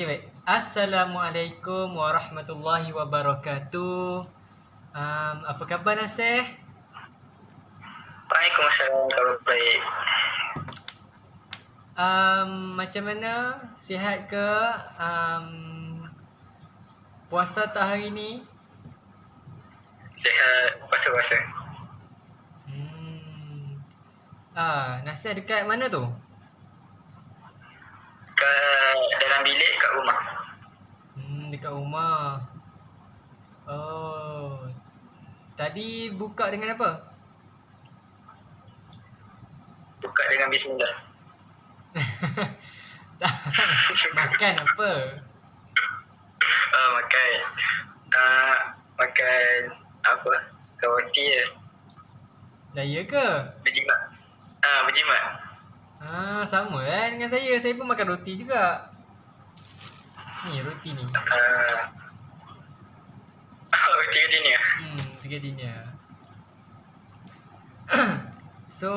Okey, baik. Assalamualaikum warahmatullahi wabarakatuh. Apa khabar Nasih? Waalaikumsalam, kabar baik. Macam mana? Sihat ke? Puasa tak hari ni? Sihat, puasa-puasa. Nasih dekat mana tu? Kat dalam bilik, kat rumah. Dekat rumah. Oh. Tadi buka dengan apa? Buka dengan bismillah. Makan apa? Makan. Makan apa? Roti je. Dah ya ke? Berjimat. Berjimat. Sama lah dengan saya. Saya pun makan roti juga. Ni roti ni. Roti ke ni lah. 3 dinia. So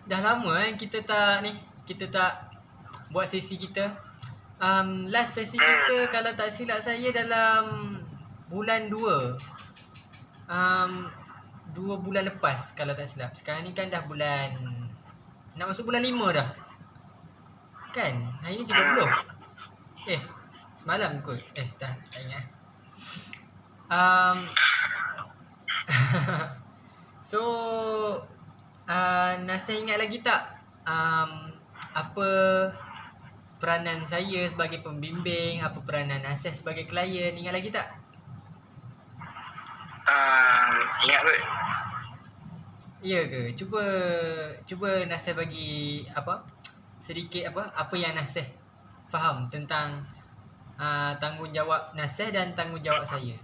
dah lama kita tak buat sesi kita. Last sesi kita kalau tak silap saya dalam bulan 2. 2 bulan lepas kalau tak silap. Sekarang ni kan dah bulan nak masuk bulan 5 dah. Kan? Hari ni 30. Semalam kot. Tak ingat. So Nasih ingat lagi tak apa peranan saya sebagai pembimbing, apa peranan Nasih sebagai klien? Ingat lagi tak? Ingat kot. Ya ke? Cuba Nasih bagi sedikit apa yang Nasih faham tentang tanggungjawab Nasih dan tanggungjawab saya.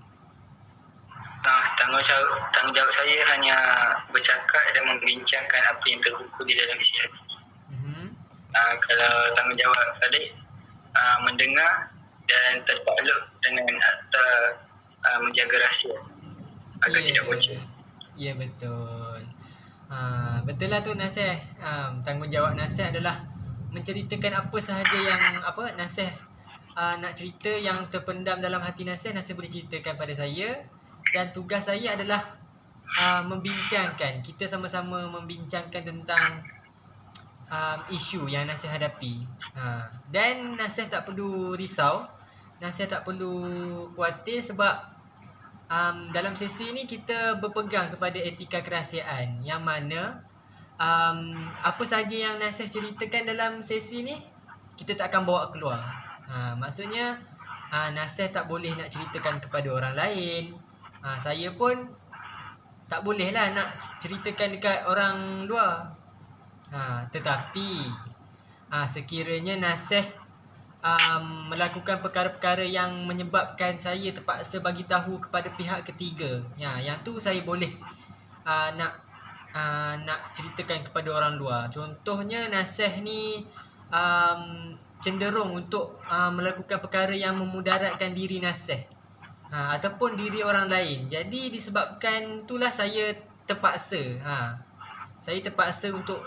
Tanggungjawab saya hanya bercakap dan membincangkan apa yang terbuku di dalam isi hati. Kalau tanggungjawab Khalid, mendengar dan tertakluk dengan harta menjaga rahsia agar tidak bocor. Ya, betul. Betul lah tu Nasih. Tanggungjawab Nasih adalah menceritakan apa sahaja yang Nasih nak cerita yang terpendam dalam hati Nasih boleh ceritakan pada saya. Dan tugas saya adalah membincangkan. Kita sama-sama membincangkan tentang isu yang Nasih hadapi. Dan Nasih tak perlu risau. Nasih tak perlu khawatir sebab dalam sesi ni kita berpegang kepada etika kerahsiaan. Yang mana apa sahaja yang Nasih ceritakan dalam sesi ni kita tak akan bawa keluar. Maksudnya Nasih tak boleh nak ceritakan kepada orang lain. Saya pun tak boleh lah nak ceritakan dekat orang luar. Tetapi sekiranya Nasih melakukan perkara-perkara yang menyebabkan saya terpaksa bagi tahu kepada pihak ketiga, yang tu saya boleh nak ceritakan kepada orang luar. Contohnya Nasih ni cenderung untuk melakukan perkara yang memudaratkan diri Nasih ataupun diri orang lain. Jadi disebabkan itulah saya terpaksa saya terpaksa untuk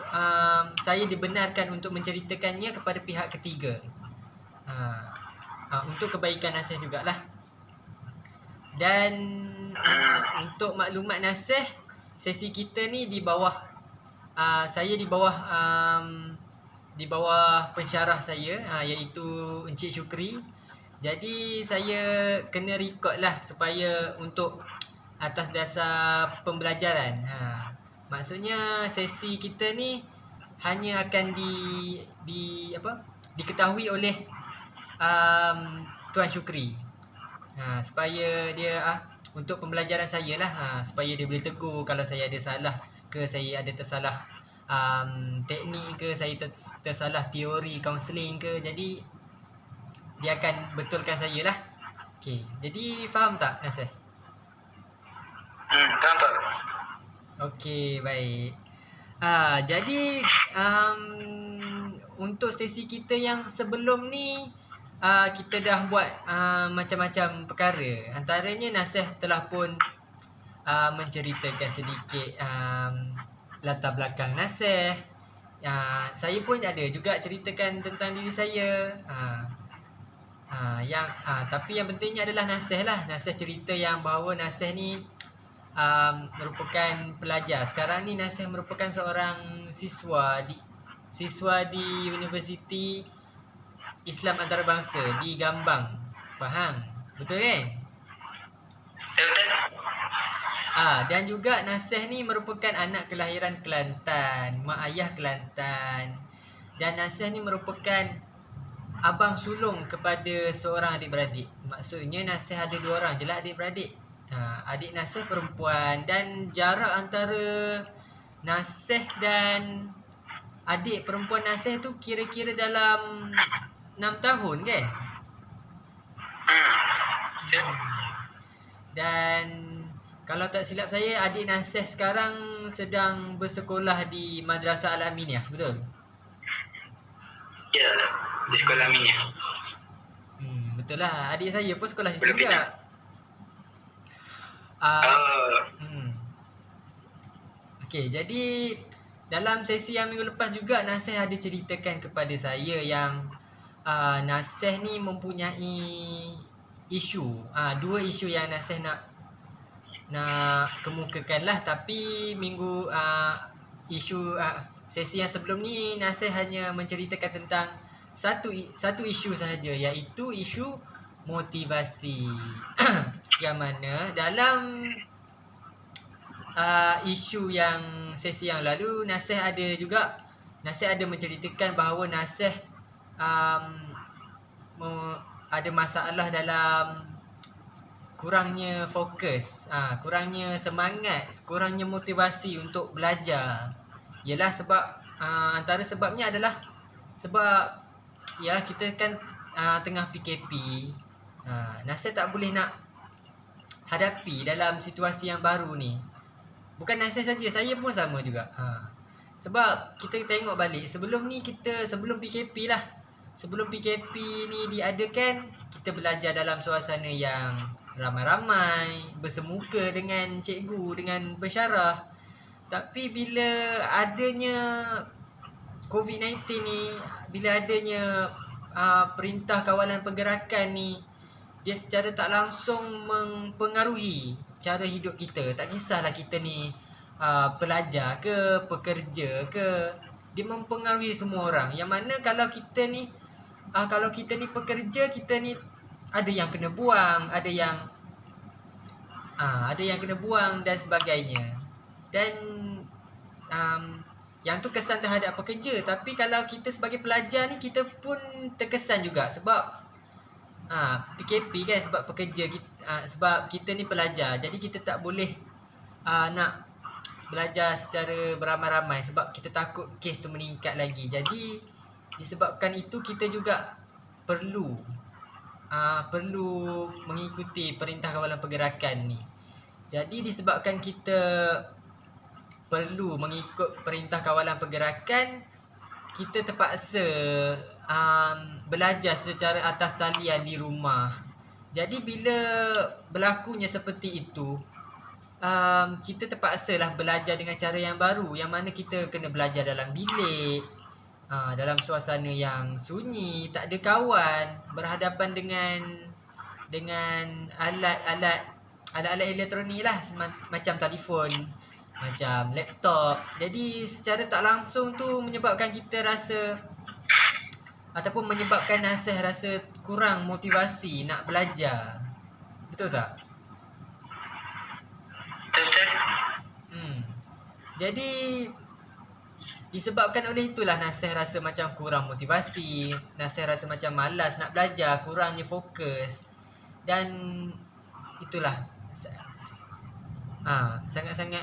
saya dibenarkan untuk menceritakannya kepada pihak ketiga. Untuk kebaikan Nasih jugalah. Dan untuk maklumat Nasih, sesi kita ni di bawah saya di bawah pensyarah saya iaitu Encik Syukri. Jadi saya kena record lah supaya untuk atas dasar pembelajaran. Maksudnya sesi kita ni hanya akan diketahui oleh Tuan Syukri. Supaya dia untuk pembelajaran saya lah, supaya dia boleh tegur kalau saya ada salah ke, saya ada tersalah teknik ke, saya tersalah teori kaunseling ke. Jadi dia akan betulkan saya lah. Okay, jadi faham tak Nasih? Faham tak? Okay, baik. Jadi untuk sesi kita yang sebelum ni kita dah buat macam-macam perkara. Antaranya Nasih telah pun menceritakan sedikit latar belakang Nasih. Saya pun ada juga ceritakan tentang diri saya. Tapi yang pentingnya adalah Nasih lah. Nasih cerita yang bahawa Nasih ni merupakan pelajar. Sekarang ni Nasih merupakan seorang siswa di Universiti Islam Antarabangsa di Gambang. Faham? Betul kan? Betul-betul. Dan juga Nasih ni merupakan anak kelahiran Kelantan, mak ayah Kelantan. Dan Nasih ni merupakan abang sulung kepada seorang adik-beradik. Maksudnya Nasih ada 2 orang je lah adik-beradik. Adik Nasih perempuan, dan jarak antara Nasih dan adik perempuan Nasih tu kira-kira dalam 6 tahun kan? Betul. Dan kalau tak silap saya, adik Nasih sekarang sedang bersekolah di Madrasah Al-Aminiyah, betul? Ya, di sekolah Minya. Betul lah. Adik saya pun sekolah situ Belum pindah. juga. Okey, jadi dalam sesi yang minggu lepas juga Nasih ada ceritakan kepada saya yang Nasih ni mempunyai isu. 2 isu yang Nasih nak kemukakan lah. Tapi sesi yang sebelum ni Nasih hanya menceritakan tentang satu isu sahaja, iaitu isu motivasi. Yang mana dalam isu yang sesi yang lalu Nasih ada menceritakan bahawa Nasih ada masalah dalam kurangnya fokus, kurangnya semangat, kurangnya motivasi untuk belajar. Ialah sebab antara sebabnya adalah sebab kita kan tengah PKP. Nasih tak boleh nak hadapi dalam situasi yang baru ni. Bukan Nasih saja, saya pun sama juga. Sebab kita tengok balik sebelum PKP lah. Sebelum PKP ni diadakan, kita belajar dalam suasana yang ramai-ramai, bersemuka dengan cikgu, dengan bersyarah. Tapi bila adanya COVID-19 ni, bila adanya perintah kawalan pergerakan ni, dia secara tak langsung mempengaruhi cara hidup kita. Tak kisahlah kita ni pelajar ke, pekerja ke, dia mempengaruhi semua orang. Yang mana kalau kita ni pekerja, kita ni ada yang kena buang, ada yang kena buang dan sebagainya. Dan yang tu kesan terhadap pekerja. Tapi kalau kita sebagai pelajar ni, kita pun terkesan juga. Sebab PKP kan, sebab pekerja sebab kita ni pelajar. Jadi kita tak boleh nak belajar secara beramai-ramai sebab kita takut kes tu meningkat lagi. Jadi disebabkan itu, kita juga perlu mengikuti perintah kawalan pergerakan ni. Jadi disebabkan kita perlu mengikut perintah kawalan pergerakan, kita terpaksa belajar secara atas talian di rumah. Jadi bila berlakunya seperti itu, kita terpaksalah belajar dengan cara yang baru, yang mana kita kena belajar dalam bilik, dalam suasana yang sunyi, tak ada kawan, berhadapan dengan alat-alat elektronik lah, macam telefon, macam laptop. Jadi secara tak langsung tu menyebabkan kita rasa, ataupun menyebabkan Nasih rasa kurang motivasi nak belajar. Betul tak? Betul-betul. Jadi disebabkan oleh itulah Nasih rasa macam kurang motivasi, Nasih rasa macam malas nak belajar, kurangnya fokus. Dan itulah sangat-sangat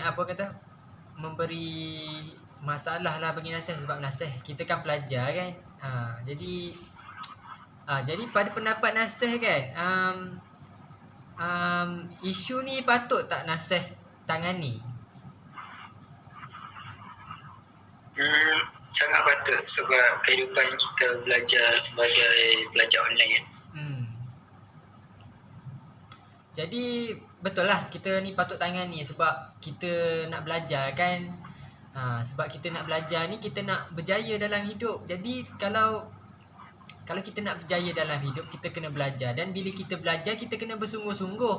memberi masalah lah bagi Nasih. Sebab Nasih, kita kan pelajar kan. Jadi pada pendapat Nasih kan, isu ni patut tak Nasih tangani? Sangat patut, sebab kehidupan kita belajar sebagai pelajar online. Jadi betul lah, kita ni patut tangani sebab kita nak belajar kan. Sebab kita nak belajar ni, kita nak berjaya dalam hidup. Jadi kalau kita nak berjaya dalam hidup, kita kena belajar. Dan bila kita belajar, kita kena bersungguh-sungguh.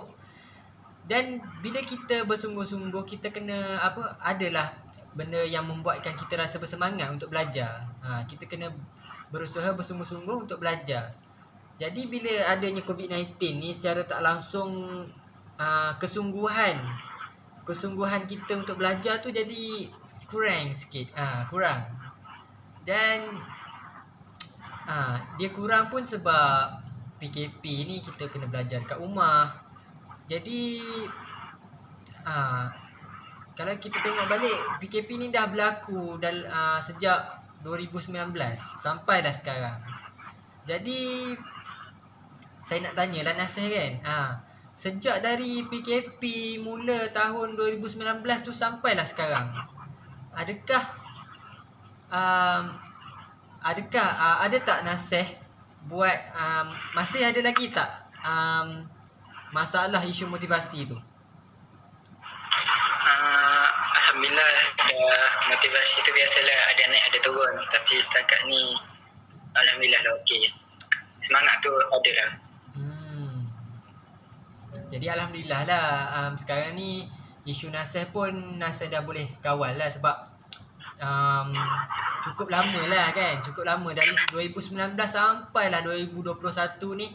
Dan bila kita bersungguh-sungguh, kita kena adalah benda yang membuatkan kita rasa bersemangat untuk belajar. Kita kena berusaha bersungguh-sungguh untuk belajar. Jadi bila adanya COVID-19 ni, secara tak langsung kesungguhan kita untuk belajar tu jadi kurang sikit. Kurang. Dan dia kurang pun sebab PKP ni kita kena belajar kat rumah. Jadi kalau kita tengok balik, PKP ni dah berlaku sejak 2019 sampailah sekarang. Jadi saya nak tanyalah Nasir kan, sejak dari PKP mula tahun 2019 tu sampailah sekarang, adakah ada tak Nasir buat masih ada lagi tak masalah isu motivasi tu? Alhamdulillah, motivasi tu biasalah ada naik ada turun, tapi setakat ni alhamdulillah dah okey. Semangat tu ada lah. Jadi alhamdulillah lah, sekarang ni isu Nasir pun Nasir dah boleh kawal lah, sebab cukup lama lah kan, cukup lama dari 2019 sampailah 2021 ni.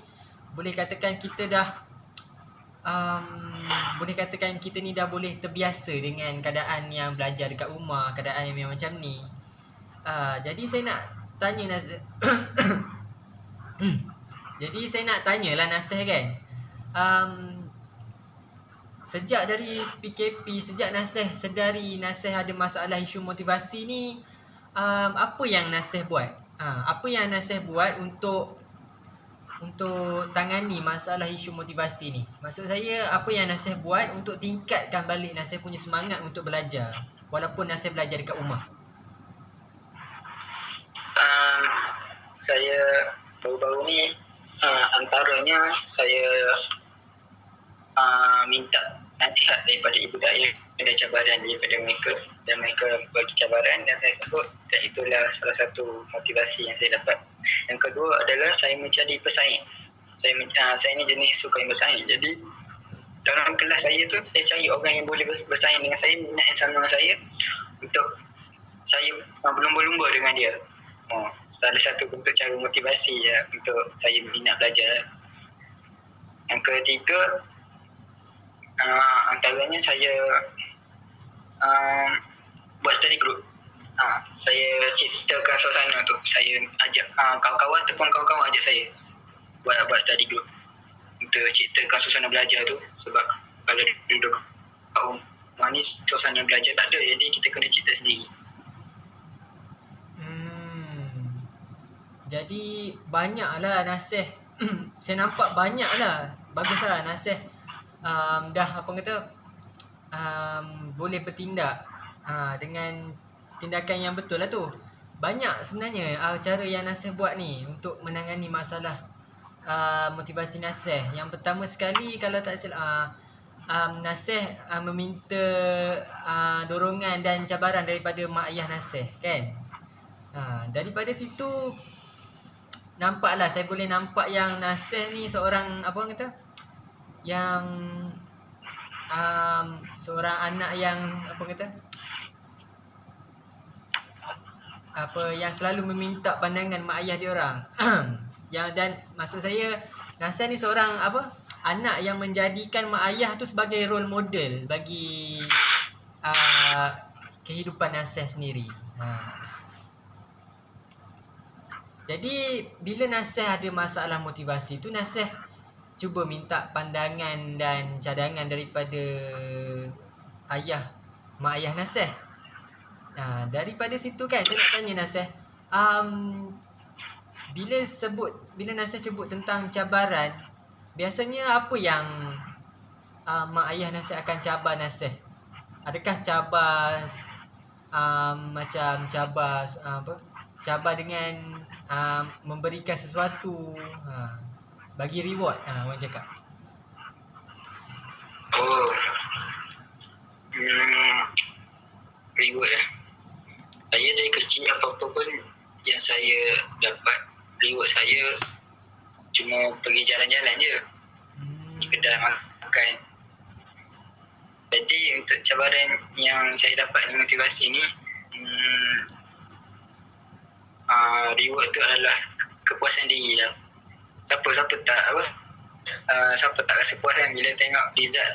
Boleh katakan kita dah ni dah boleh terbiasa dengan keadaan yang belajar dekat rumah, keadaan yang macam ni. Jadi saya nak tanya Nasir jadi saya nak tanyalah Nasir kan, sejak dari PKP, sejak Nasir sedari Nasir ada masalah isu motivasi ni, apa yang Nasir buat? Apa yang Nasir buat untuk tangani masalah isu motivasi ni? Maksud saya, apa yang Nasir buat untuk tingkatkan balik Nasir punya semangat untuk belajar walaupun Nasir belajar dekat rumah? Saya baru-baru ni antaranya saya minta nasihat daripada ibu daya, ada cabaran daripada mereka dan mereka bagi cabaran dan saya sebut, dan itulah salah satu motivasi yang saya dapat. Yang kedua adalah saya mencari pesaing. Saya ni jenis suka yang bersaing. Jadi dalam kelas saya tu, saya cari orang yang boleh bersaing dengan saya, minat yang sama dengan saya, untuk saya berlumba-lumba dengan dia. Salah satu bentuk cara motivasi untuk saya minat belajar. Yang ketiga, antaranya saya buat study group. Saya ciptakan suasana tu. Saya ajak kawan-kawan ataupun kawan-kawan ajak saya buat study group untuk ciptakan suasana belajar tu. Sebab kalau duduk kat rumah ni, suasana belajar tak ada, jadi kita kena cipta sendiri. Jadi banyaklah Nasir saya nampak banyaklah. Baguslah Nasir dah boleh bertindak dengan tindakan yang betul lah tu. Banyak sebenarnya cara yang Nasir buat ni untuk menangani masalah motivasi Nasir. Yang pertama sekali, kalau tak silap, Nasir meminta dorongan dan cabaran daripada mak ayah Nasir kan. Daripada situ nampaklah, saya boleh nampak yang Nasir ni seorang yang seorang anak yang yang selalu meminta pandangan mak ayah dia orang. Dan maksud saya, Nasir ni seorang anak yang menjadikan mak ayah tu sebagai role model bagi kehidupan Nasir sendiri. Jadi bila Nasir ada masalah motivasi tu, Nasir cuba minta pandangan dan cadangan daripada mak ayah Nasir. Daripada situ kan, saya nak tanya Nasir, bila Nasir sebut tentang cabaran, biasanya apa yang mak ayah Nasir akan cabar Nasir? Adakah cabar macam cabar dengan memberikan sesuatu, bagi reward, orang cakap? Reward saya dari kecil apa-apa pun yang saya dapat, reward saya cuma pergi jalan-jalan je, di kedai makan. Jadi untuk cabaran yang saya dapat ni, motivasi ni, reward tu adalah kepuasan diri lah. Siapa siapa tak rasa puas kan bila tengok result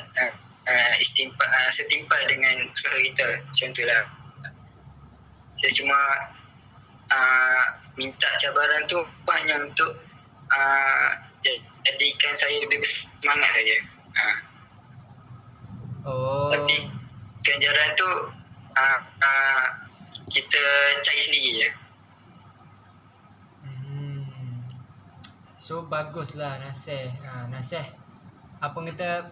setimpal dengan usaha kita. Macam tu lah. Saya cuma minta cabaran tu hanya untuk jadikan saya lebih bersemangat saja. Tapi ganjaran tu kita cari sendiri je. So baguslah Nasir. Nasir apa kata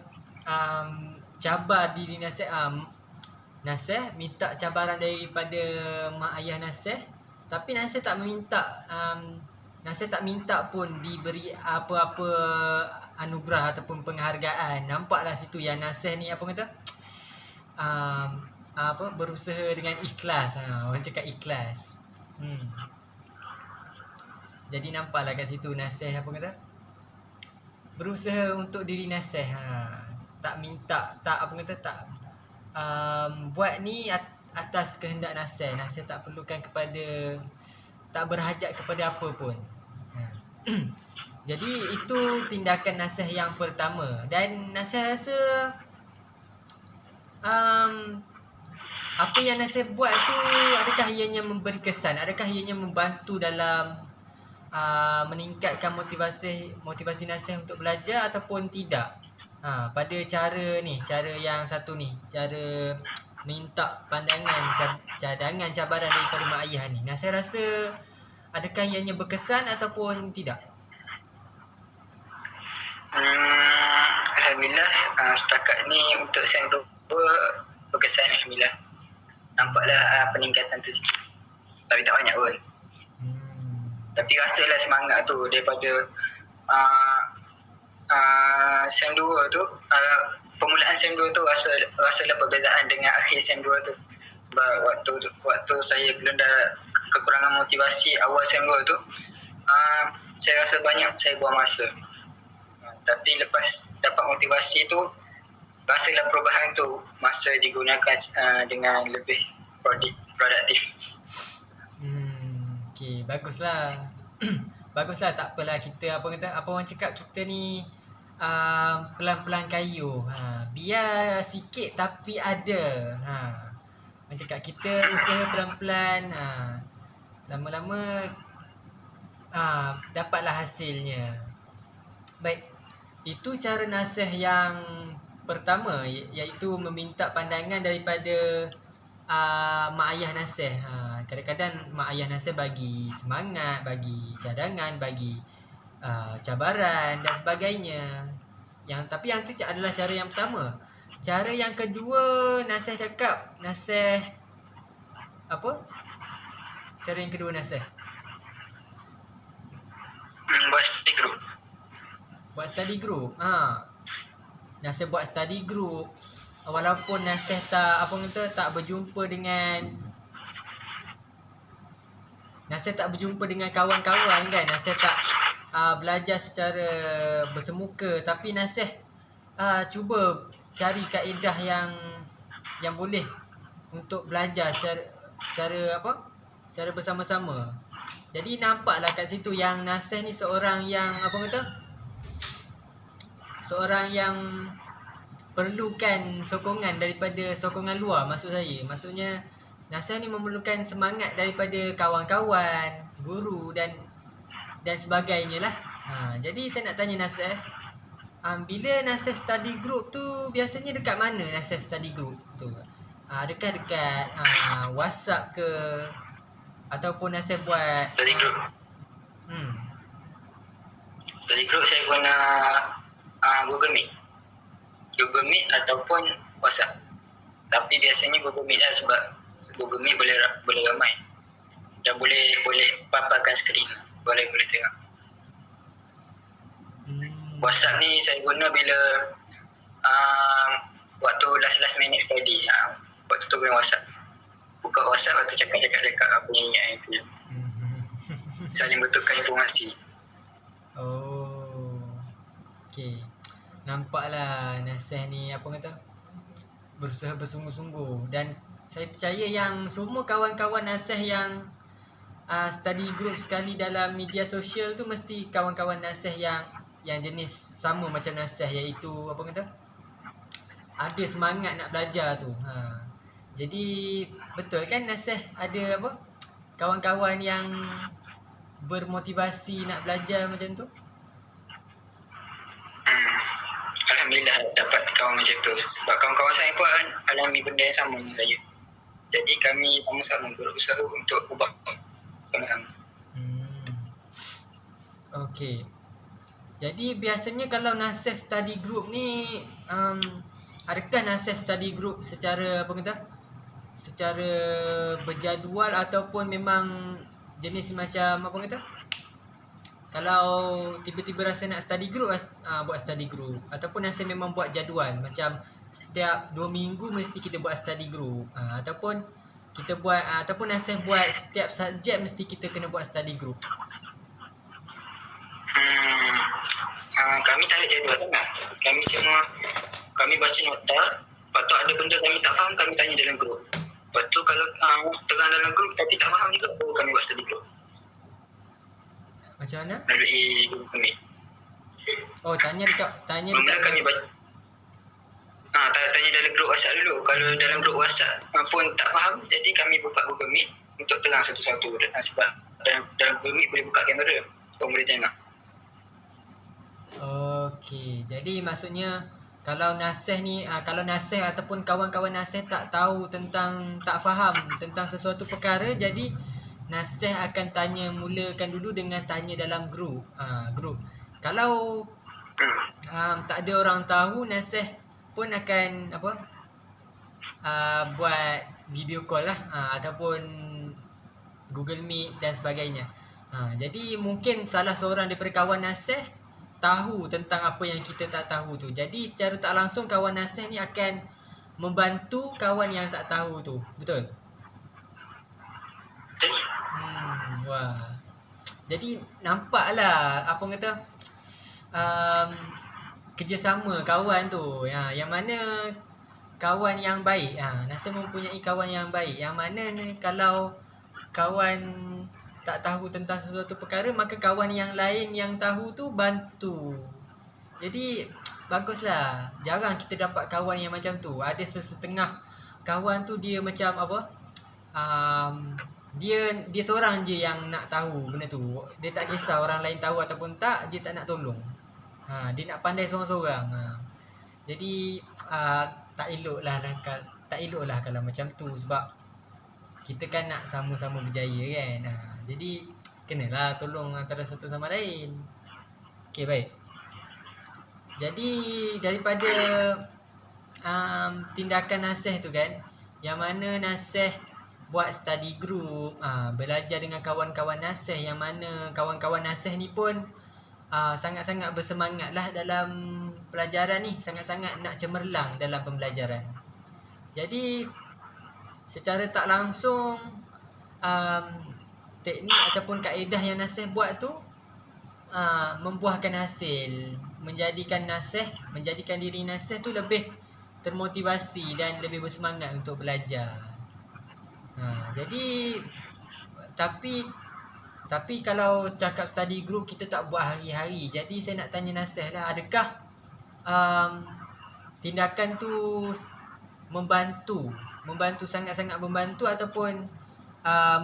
cabar diri Nasir. Nasir minta cabaran daripada mak ayah Nasir, tapi Nasir tak meminta Nasir tak minta pun diberi apa-apa anugerah ataupun penghargaan. Nampaklah situ yang Nasir ni apa kata berusaha dengan ikhlas. Orang cakap ikhlas. Jadi nampaklah kat situ Nasir apa kata berusaha untuk diri Nasir. Tak minta, tak apa kata, tak buat ni atas kehendak Nasir. Nasir tak perlukan kepada, tak berhajat kepada apa pun. Jadi itu tindakan Nasir yang pertama. Dan Nasir rasa apa yang Nasir buat tu, adakah ianya memberi kesan? Adakah ianya membantu dalam meningkatkan motivasi Nasir untuk belajar ataupun tidak? Pada cara yang satu ni, cara minta cadangan cabaran daripada mak ayah ni, Nasir rasa adakah ianya berkesan ataupun tidak? Alhamdulillah, setakat ni untuk SEM 2 berkesan. Alhamdulillah, nampaklah peningkatan tu sikit, tapi tak banyak pun. Tapi rasalah semangat tu daripada SEM 2 tu, permulaan SEM 2 tu rasalah perbezaan dengan akhir SEM 2 tu. Sebab waktu saya belum dah kekurangan motivasi awal SEM 2 tu, saya rasa banyak saya buang masa. Tapi lepas dapat motivasi tu, rasalah perubahan tu, masa digunakan dengan lebih produktif. Okay, baguslah. Baguslah, tak apalah kita apa orang cakap, kita ni pelan-pelan kayu. Biar sikit tapi ada. Orang cakap kita usaha pelan-pelan, lama-lama dapatlah hasilnya. Baik. Itu cara Nasir yang pertama, iaitu meminta pandangan daripada mak ayah Nasir. Kadang-kadang mak ayah Nasir bagi semangat, bagi cadangan, bagi cabaran dan sebagainya. Tapi yang tu adalah cara yang pertama. Cara yang kedua, Nasir cakap, Nasir apa? Cara yang kedua Nasir buat study group. Buat study group. Nasir buat study group. Walaupun Nasir tak tak berjumpa dengan kawan-kawan kan, Nasir tak belajar secara bersemuka, tapi Nasir cuba cari kaedah yang boleh untuk belajar secara bersama-sama. Jadi nampaklah kat situ yang Nasir ni seorang yang seorang yang perlukan sokongan daripada sokongan luar. Maksudnya Nasir ni memerlukan semangat daripada kawan-kawan, guru dan sebagainya lah. Jadi saya nak tanya Nasir, bila Nasir study group tu, biasanya dekat mana Nasir study group tu? Adakah dekat WhatsApp ke, ataupun Nasir buat study group? Study group saya guna Google Meet ataupun WhatsApp. Tapi biasanya Google Meet lah, sebab Google Meet boleh ramai dan boleh paparkan skrin, boleh tengok. WhatsApp ni saya guna bila waktu last minute study, waktu tu guna WhatsApp. buka WhatsApp atau cakap-cakap apa yang ingat itu. Saling bertukar informasi. Oh. Okey. Nampaklah Nasih ni apa kata? Berusaha bersungguh-sungguh, dan saya percaya yang semua kawan-kawan Nasih yang study group sekali dalam media sosial tu mesti kawan-kawan Nasih yang jenis sama macam Nasih, iaitu apa kata? Ada semangat nak belajar tu. Jadi betul kan Nasih ada apa? Kawan-kawan yang bermotivasi nak belajar macam tu? Alhamdulillah dapat kawan macam tu. Sebab kawan-kawan saya pun alami benda yang sama dengan saya. Jadi kami sama-sama berusaha untuk ubah sama-sama. Okey. Jadi biasanya kalau Nasih study group ni adakah Nasih study group secara apa kata? Secara berjadual ataupun memang jenis macam apa kata? Kalau tiba-tiba rasa nak study group, buat study group. Ataupun Nasih memang buat jadual, macam setiap 2 minggu mesti kita buat study group. Ataupun kita buat, ataupun Nasih buat setiap subjek mesti kita kena buat study group. Kami tak ada jadual sangat. Kami baca nota. Lepas tu ada benda kami tak faham, kami tanya dalam grup. Lepas tu kalau terang dalam grup tapi tak faham juga, baru kami buat study group. Macam mana? Melalui grup kami. Oh, tanya dekat Mula kami baca. Tanya dalam grup WhatsApp dulu. Kalau dalam grup WhatsApp pun tak faham, jadi kami buka Google Meet untuk terang satu-satu. Sebab dalam Google Meet boleh buka kamera, orang boleh tengok. Okey, jadi maksudnya kalau Nasih ni, kalau Nasih ataupun kawan-kawan Nasih tak tahu tentang, tak faham tentang sesuatu perkara, jadi Nasih akan mulakan dulu dengan tanya dalam grup. Grup. Kalau tak ada orang tahu, Nasih pun akan apa? Buat video call lah, ataupun Google Meet dan sebagainya. Jadi mungkin salah seorang daripada kawan Nasih tahu tentang apa yang kita tak tahu tu. Jadi secara tak langsung kawan Nasih ni akan membantu kawan yang tak tahu tu. Betul? Wah. Jadi nampaklah apa kata kerjasama kawan tu. Yang mana kawan yang baik. Nasih mempunyai kawan yang baik. Yang mana ni kalau kawan tak tahu tentang sesuatu perkara, maka kawan yang lain yang tahu tu bantu. Jadi baguslah. Jarang kita dapat kawan yang macam tu. Ada sesetengah kawan tu dia macam apa? Dia seorang je yang nak tahu benda tu. Dia tak kisah orang lain tahu ataupun tak, dia tak nak tolong. Dia nak pandai seorang-seorang. Jadi tak eloklah kalau macam tu, sebab kita kan nak sama-sama berjaya kan. Jadi kenalah tolong antara satu sama lain. Okey, baik. Jadi daripada tindakan Nasih tu kan, yang mana Nasih buat study group, belajar dengan kawan-kawan Nasih, yang mana kawan-kawan Nasih ni pun sangat-sangat bersemangat lah dalam pelajaran ni, sangat-sangat nak cemerlang dalam pembelajaran. Jadi secara tak langsung teknik ataupun kaedah yang Nasih buat tu membuahkan hasil, menjadikan diri Nasih tu lebih termotivasi dan lebih bersemangat untuk belajar. Jadi tapi kalau cakap study group kita tak buat hari-hari. Jadi saya nak tanya Nasih lah, adakah tindakan tu membantu sangat-sangat membantu, ataupun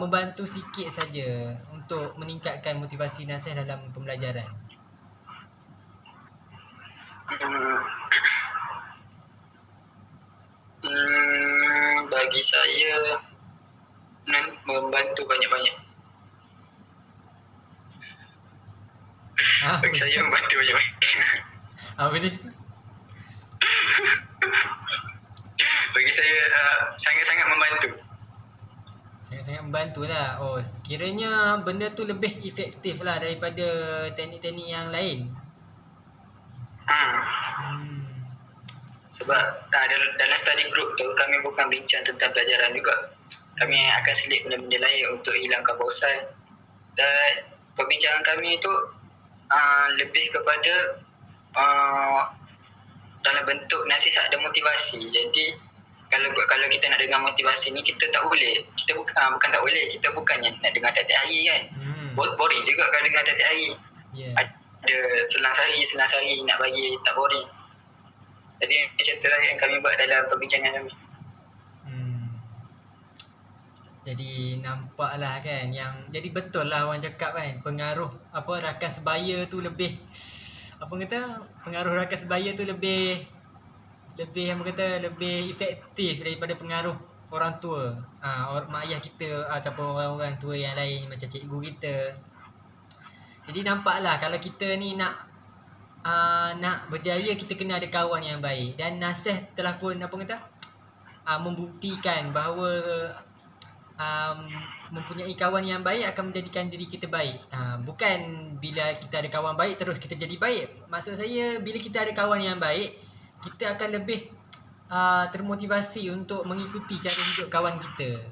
membantu sikit saja untuk meningkatkan motivasi Nasih dalam pembelajaran? Bagi saya membantu banyak-banyak. Bagi saya membantu banyak-banyak. Apa ni? Bagi saya sangat-sangat membantu. Sangat-sangat membantu lah. Oh, kiranya benda tu lebih efektif lah daripada teknik-teknik yang lain. Sebab dalam study group tu kami bukan bincang tentang pelajaran juga. Kami akan selit benda-benda lain untuk hilangkan bosan. Dan perbincangan kami itu lebih kepada dalam bentuk nasihat dan motivasi. Jadi kalau kita nak dengar motivasi ni, kita tak boleh. Kita bukan tak boleh. Kita bukannya nak dengar tiap-tiap hari kan. Boring juga kalau dengar tiap-tiap hari. Yeah. Ada selang sehari nak bagi, tak boring. Jadi macam tu lah yang kami buat dalam perbincangan kami. Jadi nampaklah kan, yang jadi betul lah orang cakap kan, pengaruh rakan sebaya tu lebih pengaruh rakan sebaya tu lebih efektif daripada pengaruh orang tua, mak ayah kita ataupun orang-orang tua yang lain macam cikgu kita. Jadi nampaklah kalau kita ni nak berjaya, kita kena ada kawan yang baik. Dan Nasih telah pun membuktikan bahawa mempunyai kawan yang baik akan menjadikan diri kita baik. Bukan bila kita ada kawan baik terus kita jadi baik. Maksud saya, bila kita ada kawan yang baik, kita akan lebih termotivasi untuk mengikuti cara hidup kawan kita.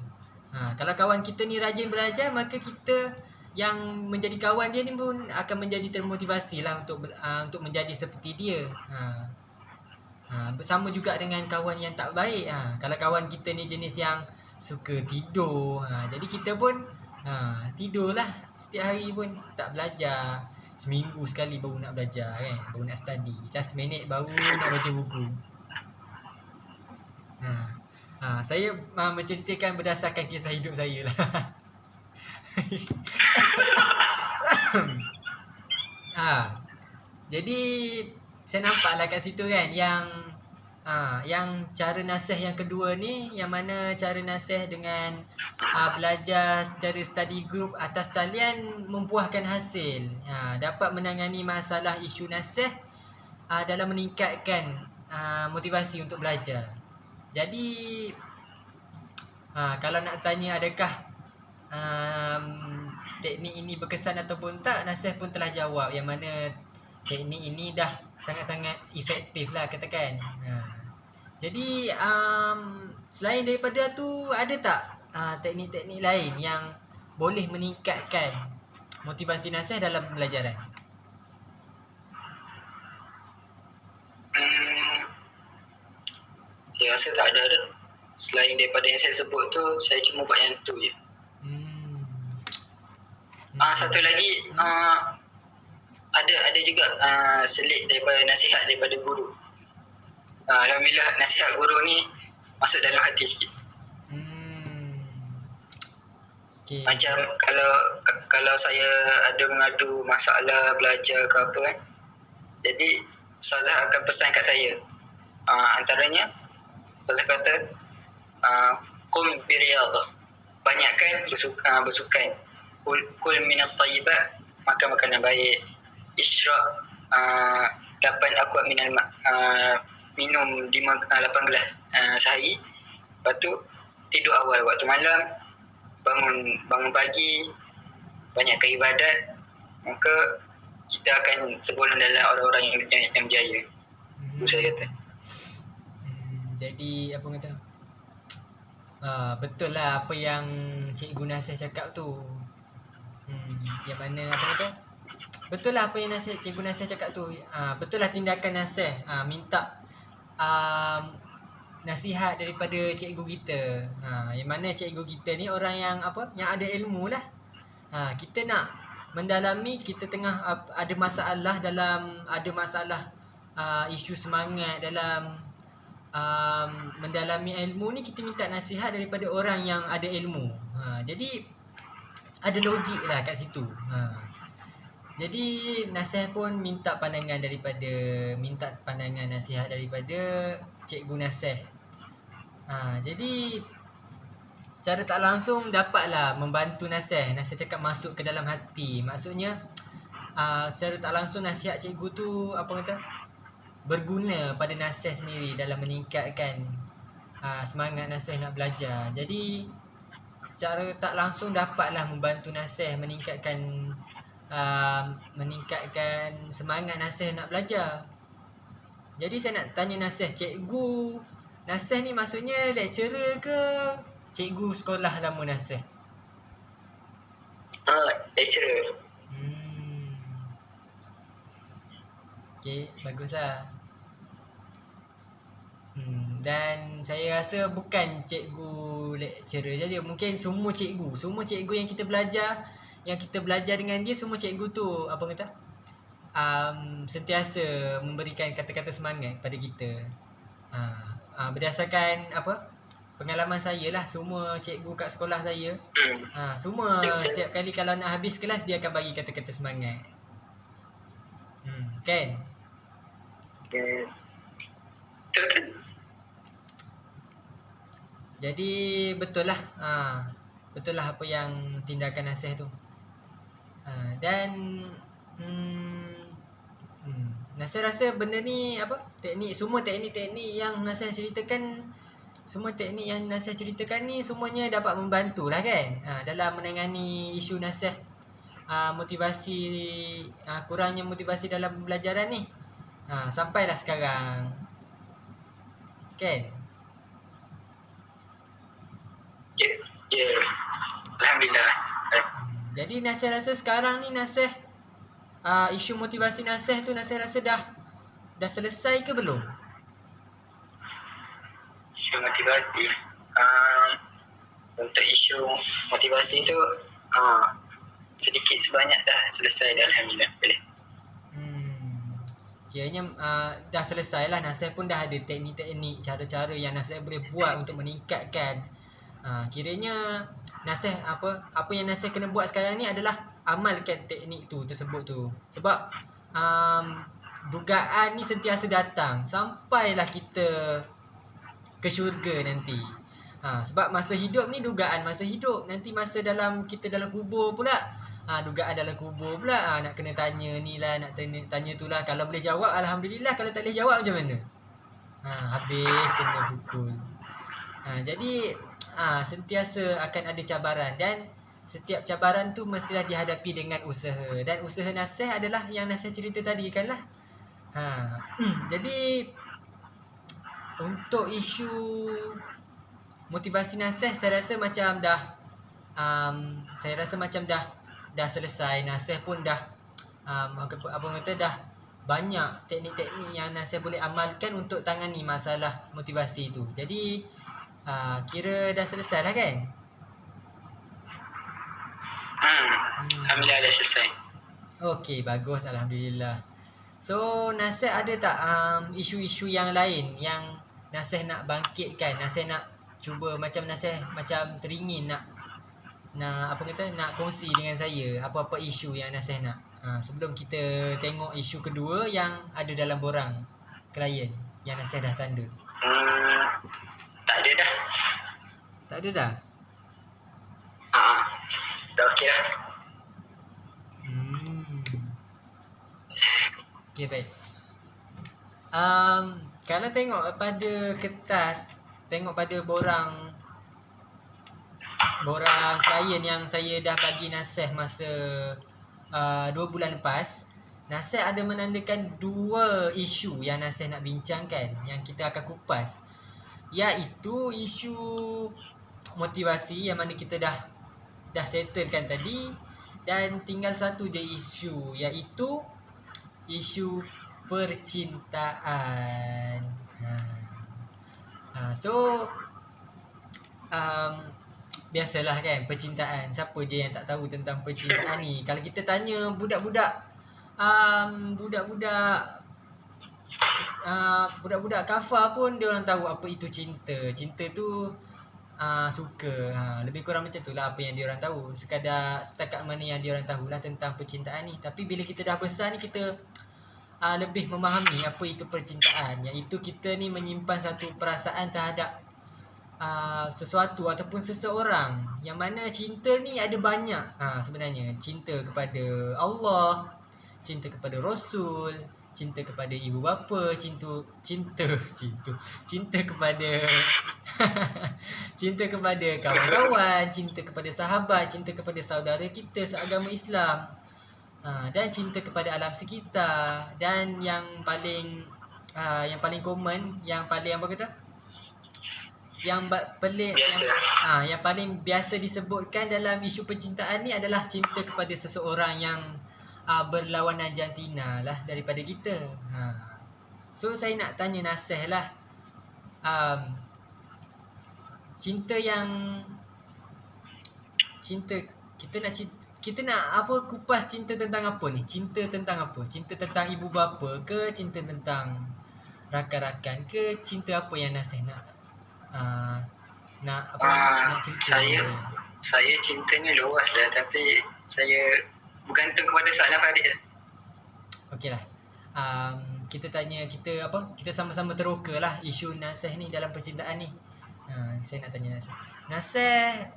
Kalau kawan kita ni rajin belajar, maka kita yang menjadi kawan dia ni pun akan menjadi termotivasi lah untuk menjadi seperti dia. Sama juga dengan kawan yang tak baik. Kalau kawan kita ni jenis yang suka tidur, jadi kita pun tidurlah setiap hari pun, tak belajar. Seminggu sekali baru nak belajar kan, baru nak study. Last minute baru nak baca buku. Saya menceritakan berdasarkan kisah hidup saya lah. Jadi saya nampaklah kat situ kan, yang cara Nasih yang kedua ni, yang mana cara Nasih dengan belajar secara study group atas talian membuahkan hasil. Dapat menangani masalah isu Nasih dalam meningkatkan motivasi untuk belajar. Jadi kalau nak tanya adakah teknik ini berkesan ataupun tak, Nasih pun telah jawab yang mana teknik ini dah sangat-sangat efektif lah katakan. Jadi selain daripada tu, ada tak teknik-teknik lain yang boleh meningkatkan motivasi Nasih dalam pembelajaran? Saya rasa tak ada dah. Selain daripada yang saya sebut tu, saya cuma buat yang tu je. Satu lagi, ada juga selit daripada nasihat daripada guru. Alhamdulillah nasihat guru ni masuk dalam hati sikit. Okay. Macam kalau saya ada mengadu masalah belajar ke apa kan, jadi Ustazah akan pesan kat saya, antaranya Ustazah kata qum biriyadhah, banyakkan bersukan, kul minat tayyibat, makan makanan baik, isyraq 8 akuat minal ma', minum 8 gelas sehari. Lepas tu tidur awal waktu malam, bangun pagi, banyakkan ibadat, maka kita akan tergolong dalam orang-orang yang berjaya. Itu saya kata. Jadi betul lah apa yang Cikgu Nasih cakap tu. Yang mana betul lah apa yang Cikgu Nasih cakap tu. Betul lah tindakan Nasih minta nasihat daripada cikgu kita. Yang mana cikgu kita ni orang yang yang ada ilmu lah. Kita nak mendalami, kita tengah ada masalah isu semangat dalam mendalami ilmu ni, kita minta nasihat daripada orang yang ada ilmu. Jadi ada logik lah kat situ. Jadi Nasih pun minta pandangan nasihat daripada Cikgu Nasih. Jadi secara tak langsung dapatlah membantu Nasih. Nasih cakap masuk ke dalam hati. Maksudnya secara tak langsung nasihat cikgu tu berguna pada Nasih sendiri dalam meningkatkan semangat Nasih nak belajar. Jadi secara tak langsung dapatlah membantu Nasih meningkatkan semangat Nasih nak belajar. Jadi saya nak tanya Nasih, Cikgu Nasih ni maksudnya lecturer ke cikgu sekolah lama Nasir? Lecturer. Okay, baguslah. Dan saya rasa bukan cikgu lecturer saja, mungkin semua cikgu yang kita belajar dengan dia, semua cikgu tu apa kata, sentiasa memberikan kata-kata semangat pada kita. Berdasarkan apa, pengalaman saya lah, semua cikgu kat sekolah saya, semua setiap kali kalau nak habis kelas dia akan bagi kata-kata semangat. Kan? Betul. Jadi betul lah, betul lah apa yang tindakan Nasih tu. Dan Nasih rasa benda ni apa, semua teknik-teknik yang Nasih ceritakan, semua teknik yang Nasih ceritakan ni semuanya dapat membantu lah kan, dalam menangani isu Nasih motivasi, kurangnya motivasi dalam pembelajaran ni, sampailah sekarang kan. Ya. Alhamdulillah. Jadi Nasih rasa sekarang ni Nasih, isu motivasi Nasih tu Nasih rasa dah selesai ke belum? Isu motivasi, untuk isu motivasi tu sedikit sebanyak dah selesai dah, alhamdulillah. Boleh. Kiranya dah selesai lah. Nasih pun dah ada teknik-teknik, cara-cara yang Nasih boleh buat untuk meningkatkan. Kiranya Nasih apa yang Nasih kena buat sekarang ni adalah amalkan teknik tu tersebut tu. Sebab dugaan ni sentiasa datang sampailah kita ke syurga nanti. Sebab masa hidup ni dugaan masa hidup, nanti masa kita dalam kubur pula, dugaan dalam kubur pula, nak kena tanya ni lah, nak tanya tu lah. Kalau boleh jawab alhamdulillah, kalau tak boleh jawab macam mana? Habis kena pukul. Jadi sentiasa akan ada cabaran, dan setiap cabaran tu mestilah dihadapi dengan usaha, dan usaha Nasih adalah yang Nasih cerita tadi kan lah. Jadi untuk isu motivasi Nasih, saya rasa macam dah selesai. Nasih pun dah dah banyak teknik-teknik yang Nasih boleh amalkan untuk tangani masalah motivasi tu. Jadi kira dah selesai lah kan? Alhamdulillah dah selesai. Okey, bagus, alhamdulillah. So Nasih ada tak isu-isu yang lain yang Nasih nak bangkitkan, Nasih nak cuba, macam Nasih macam teringin nak nak kongsi dengan saya apa-apa isu yang Nasih nak, sebelum kita tengok isu kedua yang ada dalam borang klien yang Nasih dah tanda. Tak ada dah. Tak ada dah? Dah okey dah. Okay, baik. Kalau tengok pada kertas, tengok pada borang klien yang saya dah bagi Nasih masa 2 bulan lepas, Nasih ada menandakan 2 isu yang Nasih nak bincangkan, yang kita akan kupas, iaitu isu motivasi yang mana kita dah settlekan tadi, dan tinggal satu je isu, iaitu isu percintaan. So biasalah kan, percintaan. Siapa je yang tak tahu tentang percintaan ni? Kalau kita tanya budak-budak kafar pun dia orang tahu apa itu cinta. Cinta tu suka, lebih kurang macam tu lah apa yang dia orang tahu. Setakat mana yang dia orang tahulah tentang percintaan ni. Tapi bila kita dah besar ni, kita lebih memahami apa itu percintaan, iaitu kita ni menyimpan satu perasaan terhadap sesuatu ataupun seseorang, yang mana cinta ni ada banyak sebenarnya. Cinta kepada Allah, cinta kepada Rasul, cinta kepada ibu bapa, cinta kepada cinta kepada kawan-kawan, cinta kepada sahabat, cinta kepada saudara kita seagama Islam, dan cinta kepada alam sekitar, dan yang paling common, yang paling pelik Biasa. yang paling biasa disebutkan dalam isu percintaan ni adalah cinta kepada seseorang yang berlawanan jantina lah daripada kita. So saya nak tanya Nasih lah, cinta kita nak apa, kupas cinta tentang apa ni? Cinta tentang apa? Cinta tentang ibu bapa ke? Cinta tentang rakan-rakan ke? Cinta apa yang Nasih nak nak cerita? Saya cinta ni luas lah, tapi saya bergantung kepada soalan Farid lah. Okeylah. Kita sama-sama teroka lah isu Nasih ni dalam percintaan ni. Saya nak tanya Nasih. Nasih,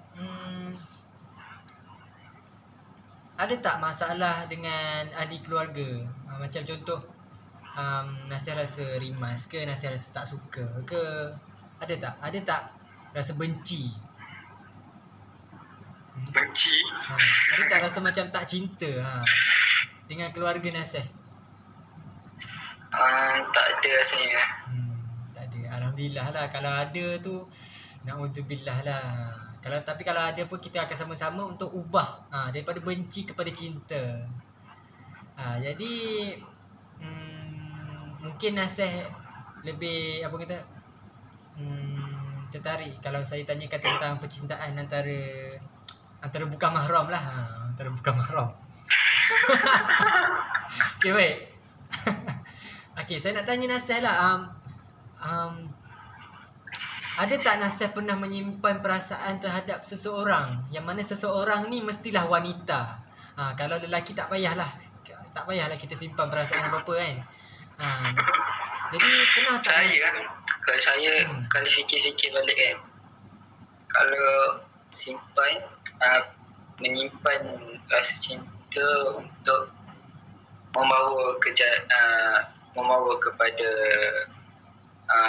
ada tak masalah dengan ahli keluarga? Macam contoh, Nasih rasa rimas ke, Nasih rasa tak suka ke? Ada tak rasa benci? Benci? Ada tak rasa macam tak cinta dengan keluarga Nasih? Tak ada rasanya. Tak ada. Alhamdulillah lah. Kalau ada tu, na'udzubillah lah. Tapi kalau ada pun, kita akan sama-sama untuk ubah daripada benci kepada cinta. Jadi mungkin Nasih lebih tertarik kalau saya tanyakan tentang percintaan antara bukan mahram lah. Antara bukan mahram. Okay, baik. Okay, saya nak tanya Nasih lah. Ada tak Nasih pernah menyimpan perasaan terhadap seseorang, yang mana seseorang ni mestilah wanita? Kalau lelaki tak payahlah kita simpan perasaan apa-apa kan. Jadi pernah tak kalau fikir balik kan, kalau menyimpan rasa cinta untuk membawa kepada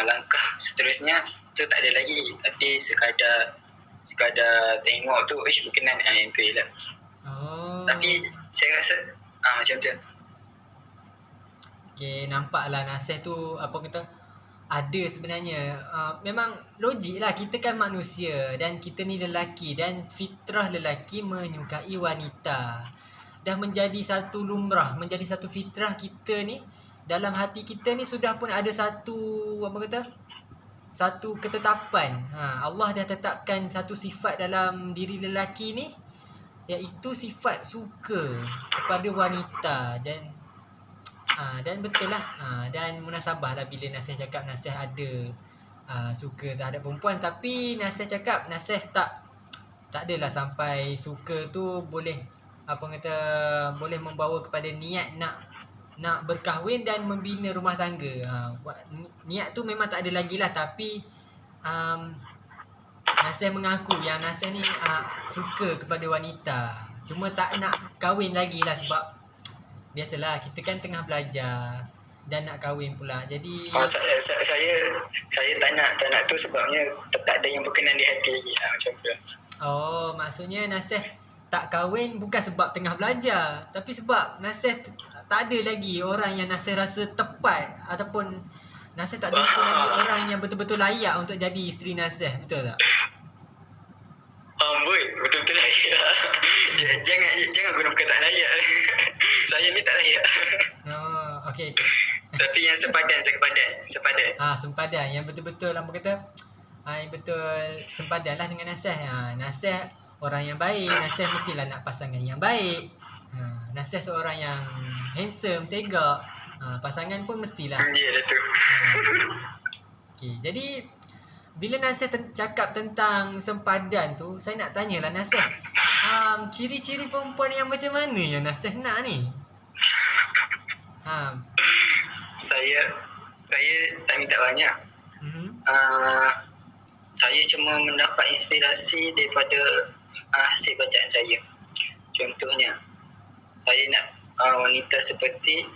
langkah seterusnya, tu tak ada lagi. Tapi sekadar tengok tu, berkenan, yang tu je lah. Tapi saya rasa macam tu. Okay, nampaklah Nasih tu ada sebenarnya. Memang logik lah, kita kan manusia dan kita ni lelaki, dan fitrah lelaki menyukai wanita. Dah menjadi satu lumrah, menjadi satu fitrah kita ni. Dalam hati kita ni sudah pun ada satu ketetapan. Allah dah tetapkan satu sifat dalam diri lelaki ni, iaitu sifat suka kepada wanita. Dan betul lah, dan munasabah lah bila Nasih cakap Nasih ada suka terhadap perempuan. Tapi Nasih cakap Nasih tak adalah sampai suka tu boleh boleh membawa kepada niat nak berkahwin dan membina rumah tangga. Niat tu memang tak ada lagi lah. Tapi Nasih mengaku yang Nasih ni suka kepada wanita, cuma tak nak kahwin lagi lah. Sebab biasalah, kita kan tengah belajar dan nak kahwin pula. Jadi saya tak nak tu sebabnya tak ada yang berkenan di hati lagi macam tu. Maksudnya Nasih tak kahwin bukan sebab tengah belajar, tapi sebab Nasih tak ada lagi orang yang Nasih rasa tepat, ataupun Nasih tak jumpa lagi orang yang betul-betul layak untuk jadi isteri Nasih. Betul tak? Betul-betul layak. Jangan guna perkataan layak. Saya ni tak layak. Okay. Tapi yang sempadan. Sempadan. Yang betul-betul yang betul sempadan lah dengan Nasih. Nasih orang yang baik. Nasih mestilah nak pasangan yang baik. Nasih seorang yang handsome, segak. Pasangan pun mestilah. Ya, tu. Okay, jadi bila Nasih cakap tentang sempadan tu, saya nak tanyalah Nasih, ciri-ciri perempuan yang macam mana yang Nasih nak ni? Saya tak minta banyak. Saya cuma mendapat inspirasi daripada hasil bacaan saya. Contohnya, saya nak wanita seperti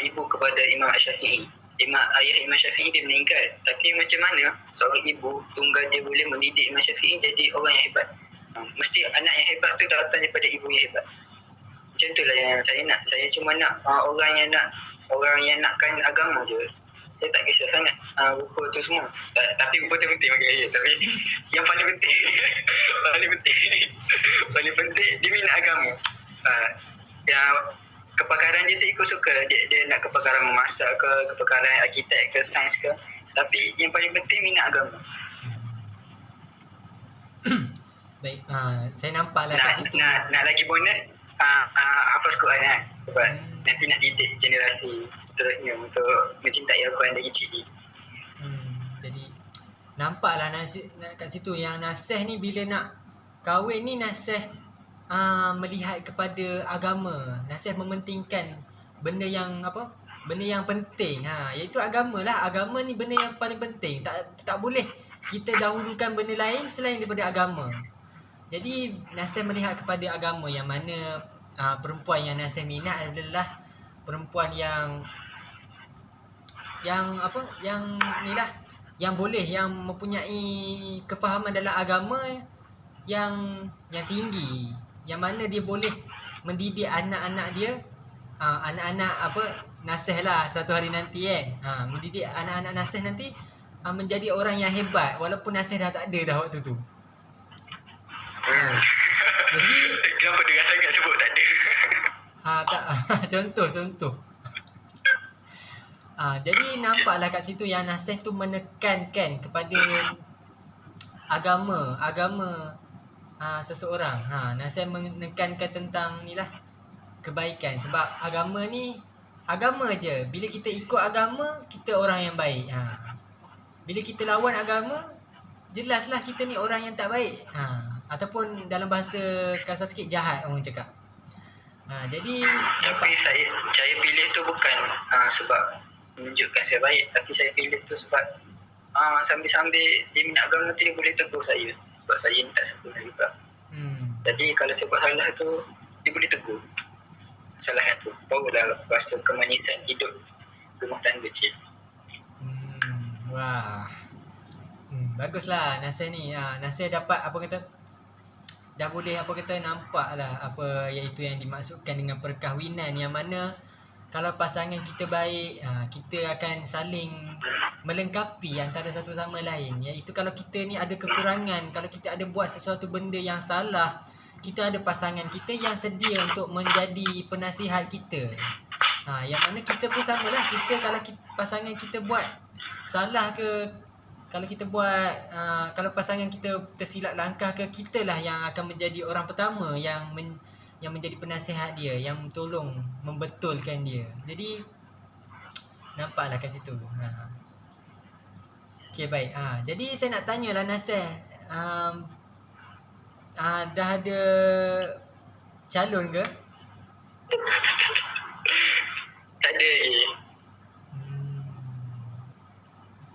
ibu kepada Imam Syafi'i. Ayah Imam Syafi'i dia meninggal, tapi macam mana seorang ibu tunggal dia boleh mendidik Imam Syafi'i jadi orang yang hebat? Mesti anak yang hebat tu datang daripada ibu yang hebat. Macam itulah yang saya nak. Saya cuma nak orang yang nakkan agama je. saya tak kisah sangat rupa tu semua. Tapi rupa tu penting bagi saya. Tapi yang paling penting paling penting dia minat agama. Yang kepakaran dia tu ikut suka. Dia nak kepakaran memasak ke, kepakaran arkitek ke, sains ke. Tapi yang paling penting minat agama. Baik, saya nampaklah kat situ. Nak lagi bonus, hafaz Quran kan. Sebab nanti nak didik generasi seterusnya untuk mencintai Al-Quran dari kecil. Jadi nampaklah kat situ yang Nasih ni bila nak kahwin ni Nasih melihat kepada agama. Nasih mementingkan benda yang benda yang penting, iaitu agama lah. Agama ni benda yang paling penting. Tak boleh kita dahulukan benda lain selain daripada agama. Jadi Nasih melihat kepada agama, yang mana perempuan yang Nasih minat adalah perempuan yang boleh, yang mempunyai kefahaman dalam agama yang tinggi, yang mana dia boleh mendidik anak-anak dia, anak-anak Nasih lah satu hari nanti kan. Mendidik anak-anak Nasih nanti menjadi orang yang hebat walaupun Nasih dah tak ada dah waktu tu. Jadi kenapa dengar sangat sebut tak ada? Tak contoh. Jadi nampaklah kat situ yang Nasih tu menekankan kepada agama seseorang. Nasih menekankan tentang ni lah, kebaikan. Sebab agama ni agama je. Bila kita ikut agama, kita orang yang baik. Bila kita lawan agama, jelaslah kita ni orang yang tak baik. Ataupun dalam bahasa kasar sikit, jahat orang cakap. Jadi tapi saya pilih tu bukan sebab menunjukkan saya baik, tapi saya pilih tu sebab sambil-sambil dia minat agama tu, dia boleh tegur saya. Sebab saya ni tak sempurna juga. Jadi kalau saya buat salah tu, dia boleh tegur kesalahan tu. Barulah rasa kemanisan hidup rumah tangga cik. Wah. Baguslah Nasih ni. Nasih dapat dah boleh nampak lah apa iaitu yang dimaksudkan dengan perkahwinan, yang mana kalau pasangan kita baik, kita akan saling melengkapi antara satu sama lain. Iaitu kalau kita ni ada kekurangan, kalau kita ada buat sesuatu benda yang salah, kita ada pasangan kita yang sedia untuk menjadi penasihat kita. Yang mana kita pun samalah. Kita kalau pasangan kita buat salah ke, kalau kita buat kalau pasangan kita tersilap langkah ke, kitalah yang akan menjadi orang pertama yang menjadi penasihat dia, yang tolong membetulkan dia. Jadi nampaklah kat situ. Okey, baik. Jadi saya nak tanyalah Nasih, dah ada calon ke? Tak ada lagi.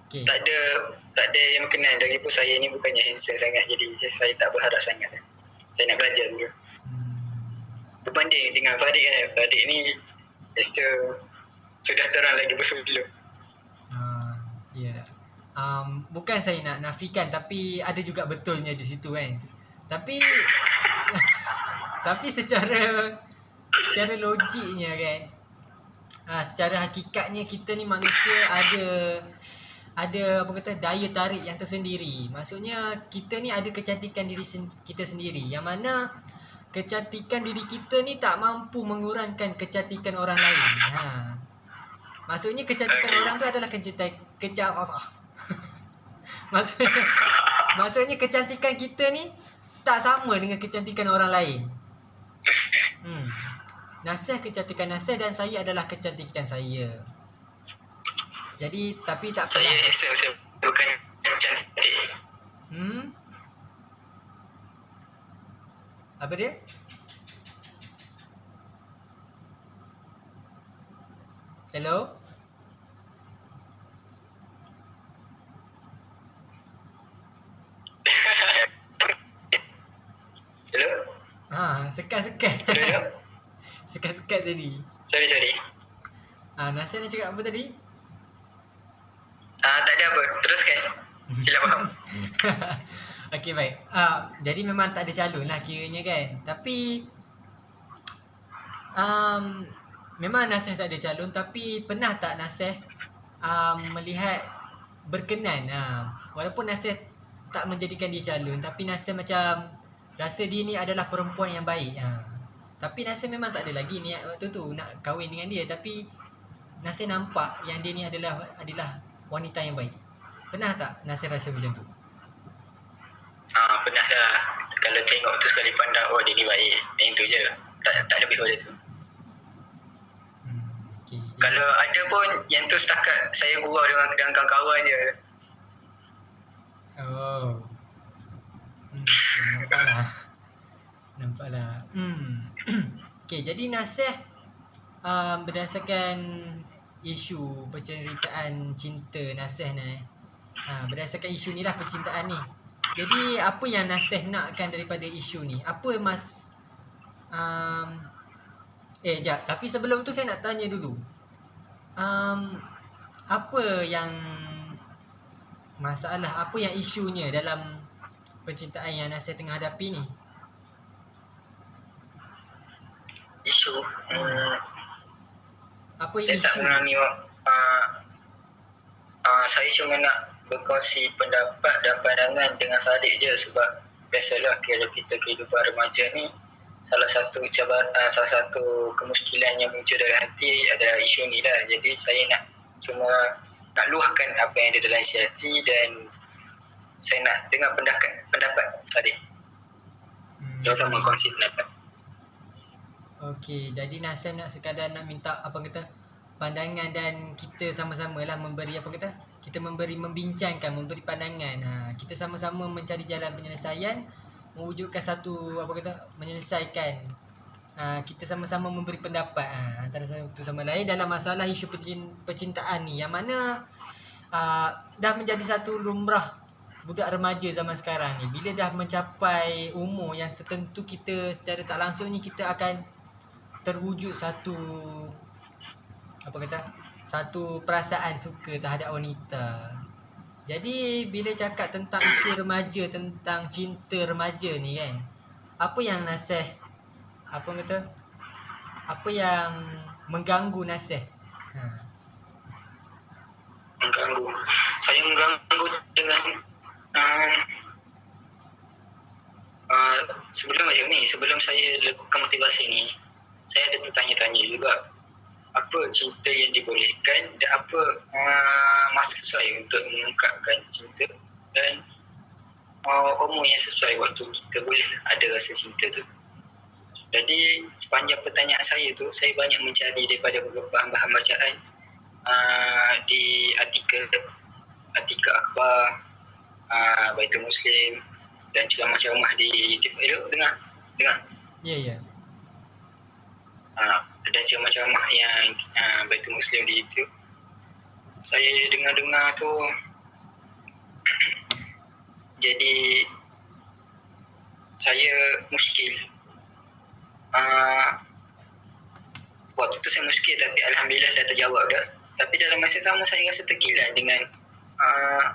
Okay. Tak ada yang kenal. Lagipun saya ni bukannya handsome sangat, jadi saya tak berharap sangat. Saya nak belajar dulu. Berbanding dengan Farid kan, Farid ni sudah terang lagi bersebelum. Ya. Bukan saya nak nafikan, tapi ada juga betulnya di situ kan. Tapi secara logiknya kan, secara hakikatnya kita ni manusia ada daya tarik yang tersendiri. Maksudnya kita ni ada kecantikan diri kita sendiri, yang mana kecantikan diri kita ni tak mampu mengurangkan kecantikan orang lain. Maksudnya kecantikan orang tu adalah maksudnya kecantikan kita ni tak sama dengan kecantikan orang lain. Nasih kecantikan Nasih dan saya adalah kecantikan saya. Jadi tapi tak saya saya bukan cantik. Apa dia? Hello? Hello? Sekat-sekat. Hello? Sekat-sekat tadi. Sorry. Nasir nak cakap apa tadi? Tak ada apa. Teruskan. Sila faham. Okey, baik. Jadi memang tak ada calon lah kiranya kan. Tapi memang Nasir tak ada calon, tapi pernah tak Nasir melihat berkenan. Walaupun Nasir tak menjadikan dia calon, tapi Nasir macam rasa dia ni adalah perempuan yang baik. Tapi Nasir memang tak ada lagi niat waktu tu nak kahwin dengan dia, tapi Nasir nampak yang dia ni adalah wanita yang baik. Pernah tak Nasir rasa macam tu? Pernah dah. Kalau tengok tu sekali pandang, oh dia ni baik. Yang tu je. Tak lebih pada tu. Okay. Kalau ada pun yang tu setakat saya gurau dengan kawan-kawan je. Oh. Nampaklah. Okay, jadi Nasir berdasarkan isu penceritaan cinta Nasir ni, berdasarkan isu ni lah, percintaan ni. Jadi apa yang Nasir nakkan daripada isu ni? Apa jap, tapi sebelum tu saya nak tanya dulu. Apa yang masalah, apa yang isunya dalam percintaan yang Nasir tengah hadapi ni? Isu? Apa saya isu? Tak mengenali. Saya cuma nak berkongsi pendapat dan pandangan dengan Sadiq je, sebab biasalah kalau kita kehidupan remaja ni, salah satu kemuskilan yang muncul dalam hati adalah isu ni lah. Jadi saya cuma nak luahkan apa yang ada dalam isi hati, dan saya nak dengar pendapat Sadiq. Sama-sama kongsi pendapat. Okey, jadi Nasir nak sekadar nak minta pandangan, dan kita sama-sama lah memberi kita membincangkan, memberi pandangan. Kita sama-sama mencari jalan penyelesaian, mewujudkan satu menyelesaikan. Kita sama-sama memberi pendapat antara satu sama lain dalam masalah isu percintaan ni, yang mana dah menjadi satu lumrah budak remaja zaman sekarang ni. Bila dah mencapai umur yang tertentu, kita secara tak langsung ni kita akan terwujud satu perasaan suka terhadap wanita. Jadi bila cakap tentang isu remaja, tentang cinta remaja ni kan, apa yang Nasir apa yang mengganggu Nasir? Mengganggu. Saya mengganggu dengan sebelum saya lakukan motivasi ni, saya ada tertanya-tanya juga apa cinta yang dibolehkan dan apa masa sesuai untuk mengungkapkan cinta, dan umur yang sesuai waktu kita boleh ada rasa cinta tu. Jadi sepanjang pertanyaan saya tu, saya banyak mencari daripada bahan-bahan bacaan di artikel akhbar, Baitul Muslim, dan ceramah-ceramah di YouTube. Dengar? Ya. Dan ceramah-ceramah yang Baitul Muslim di YouTube. Saya dengar tu, jadi saya muskil. Waktu tu saya muskil, tapi Alhamdulillah dah terjawab dah. Tapi dalam masa sama saya rasa terkilan dengan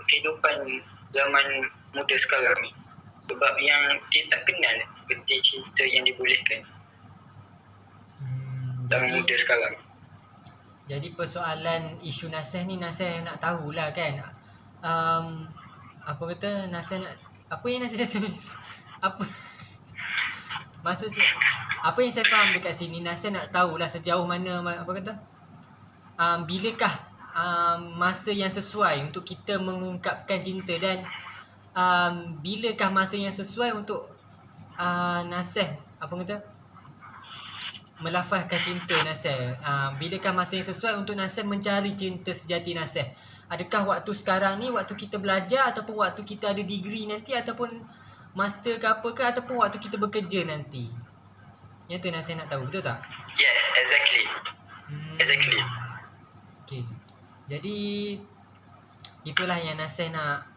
kehidupan zaman muda sekarang ni. Sebab yang dia tak kenal erti cinta yang dibolehkan zaman muda sekarang. Jadi persoalan isu Nasir ni, Nasir nak tahulah kan, Nasir nak, apa yang Nasir tulis, apa yang saya faham dekat sini, Nasir nak tahulah sejauh mana bilakah masa yang sesuai untuk kita mengungkapkan cinta, dan bilakah masa yang sesuai untuk Nasir melafazkan cinta Nasir. Bilakah masa yang sesuai untuk Nasir mencari cinta sejati Nasir? Adakah waktu sekarang ni, waktu kita belajar, ataupun waktu kita ada degree nanti, ataupun master ke apa ke, ataupun waktu kita bekerja nanti? Yang tu Nasir nak tahu, betul tak? Yes, exactly. Okay. Jadi itulah yang Nasir nak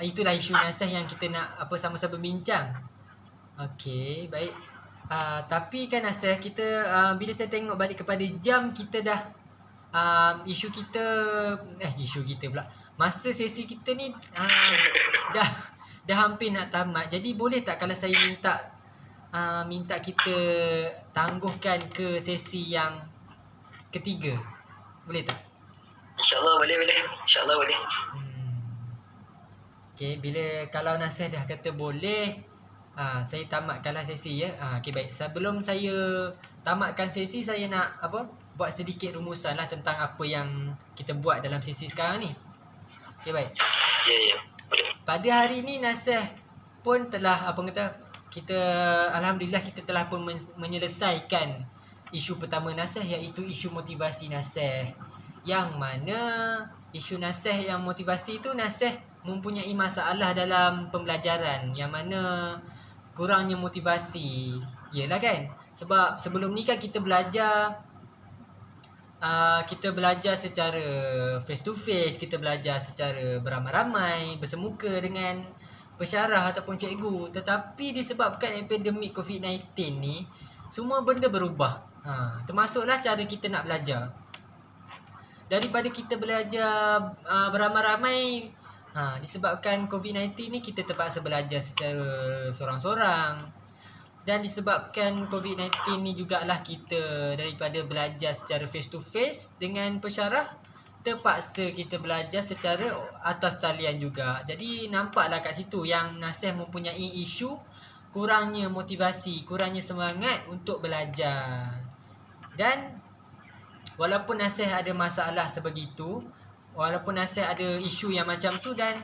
itulah isu Nasir yang kita nak sama-sama bincang. Okey, baik. Tapi kan Nasir, kita bila saya tengok balik kepada jam, kita dah isu kita pula, masa sesi kita ni dah hampir nak tamat. Jadi boleh tak kalau saya minta kita tangguhkan ke sesi yang ketiga? Boleh tak? InsyaAllah boleh. InsyaAllah boleh. Okay, kalau Nasir dah kata boleh, saya tamatkanlah sesi ya. Okay, baik. Sebelum saya tamatkan sesi, saya nak buat sedikit rumusan lah tentang apa yang kita buat dalam sesi sekarang ni. Okay, baik. Ya, boleh. Pada hari ni Nasir pun telah kita alhamdulillah kita telah pun menyelesaikan isu pertama Nasir, iaitu isu motivasi Nasir. Yang mana isu Nasir yang motivasi tu, Nasir mempunyai masalah dalam pembelajaran, yang mana kurangnya motivasi. Yelah kan? Sebab sebelum ni kan kita belajar secara face to face, kita belajar secara beramai-ramai, bersemuka dengan pensyarah ataupun cikgu. Tetapi disebabkan epidemik COVID-19 ni, semua benda berubah. Termasuklah cara kita nak belajar. Daripada kita belajar beramai-ramai, disebabkan COVID-19 ni, kita terpaksa belajar secara sorang-sorang. Dan disebabkan COVID-19 ni jugalah kita daripada belajar secara face to face dengan pensyarah, terpaksa kita belajar secara atas talian juga. Jadi nampaklah kat situ yang Nasir mempunyai isu kurangnya motivasi, kurangnya semangat untuk belajar. Dan walaupun Nasir ada masalah sebegitu, walaupun Nasir ada isu yang macam tu, dan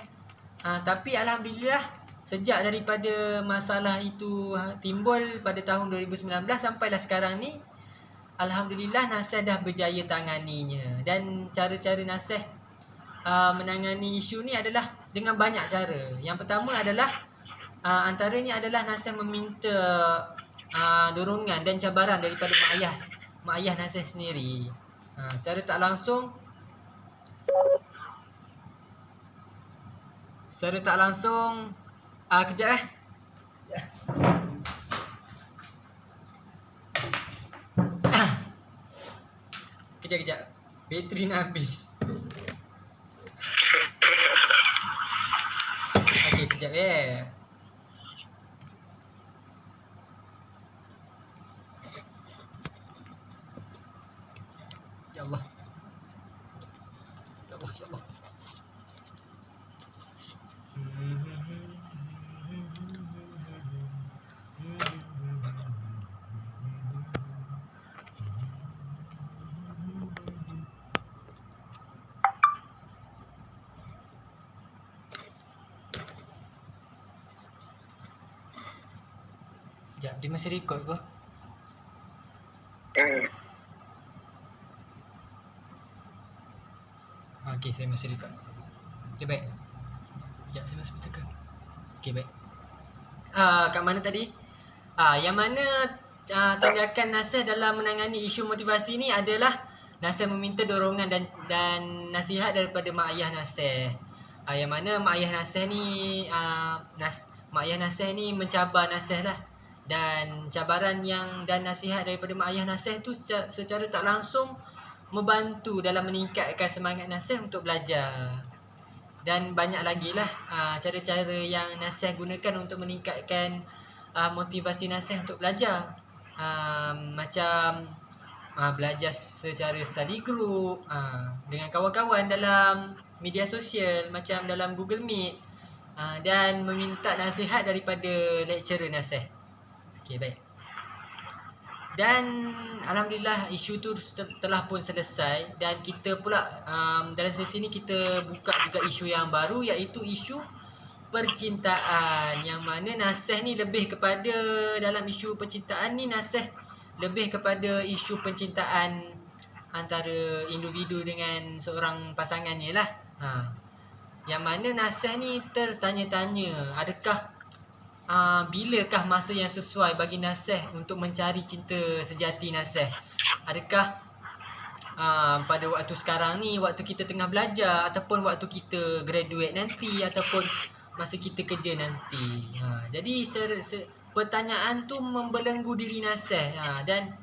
tapi alhamdulillah sejak daripada masalah itu timbul pada tahun 2019 sampailah sekarang ni, alhamdulillah Nasir dah berjaya tanganinya. Dan cara-cara Nasir menangani isu ni adalah dengan banyak cara. Yang pertama adalah antaranya adalah Nasir meminta dorongan dan cabaran daripada mak ayah Nasir sendiri. Secara tak langsung kejap kejap bateri nak habis. Okey, kejap Ya Allah. Sekejap, dia masih record ke? Okay, saya masih record. Okay, baik. Sekejap, saya masih bertekan. Okay, baik. Kat mana tadi? Yang mana tindakan Nasir dalam menangani isu motivasi ni adalah Nasir meminta dorongan dan nasihat daripada mak ayah Nasir. Yang mana mak ayah Nasir ni mencabar Nasir lah. Dan cabaran dan nasihat daripada mak ayah Nasir tu secara tak langsung membantu dalam meningkatkan semangat Nasir untuk belajar. Dan banyak lagi lah cara-cara yang Nasir gunakan untuk meningkatkan motivasi Nasir untuk belajar. Macam belajar secara study group dengan kawan-kawan dalam media sosial, macam dalam Google Meet, dan meminta nasihat daripada lecturer Nasir. Okay, baik. Dan alhamdulillah isu tu telah pun selesai. Dan kita pula dalam sesi ni kita buka juga isu yang baru, iaitu isu percintaan. Yang mana Nasir ni lebih kepada, dalam isu percintaan ni Nasir lebih kepada isu percintaan antara individu dengan seorang pasangannya lah. Yang mana Nasir ni tertanya-tanya, adakah bilakah masa yang sesuai bagi Nasir untuk mencari cinta sejati Nasir? Adakah pada waktu sekarang ni, waktu kita tengah belajar, ataupun waktu kita graduate nanti, ataupun masa kita kerja nanti? Jadi pertanyaan tu membelenggu diri Nasir, dan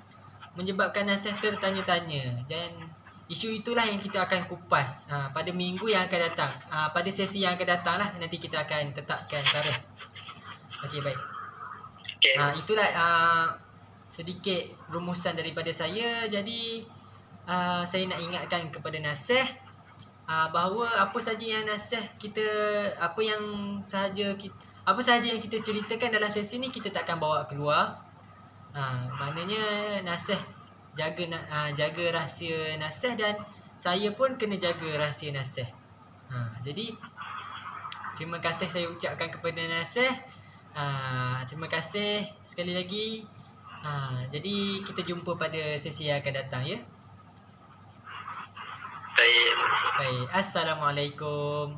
menyebabkan Nasir tertanya-tanya. Dan isu itulah yang kita akan kupas pada minggu yang akan datang, pada sesi yang akan datang lah. Nanti kita akan tetapkan tarikh. Okey, baik. Itulah sedikit rumusan daripada saya. Jadi saya nak ingatkan kepada Nasih bahawa apa saja yang Nasih kita apa sahaja yang kita ceritakan dalam sesi ni kita takkan bawa keluar. Maknanya Nasih jaga rahsia Nasih dan saya pun kena jaga rahsia Nasih. Jadi terima kasih saya ucapkan kepada Nasih. Terima kasih sekali lagi. Jadi kita jumpa pada sesi yang akan datang ya. Baik. Assalamualaikum.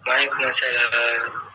Waalaikumsalam.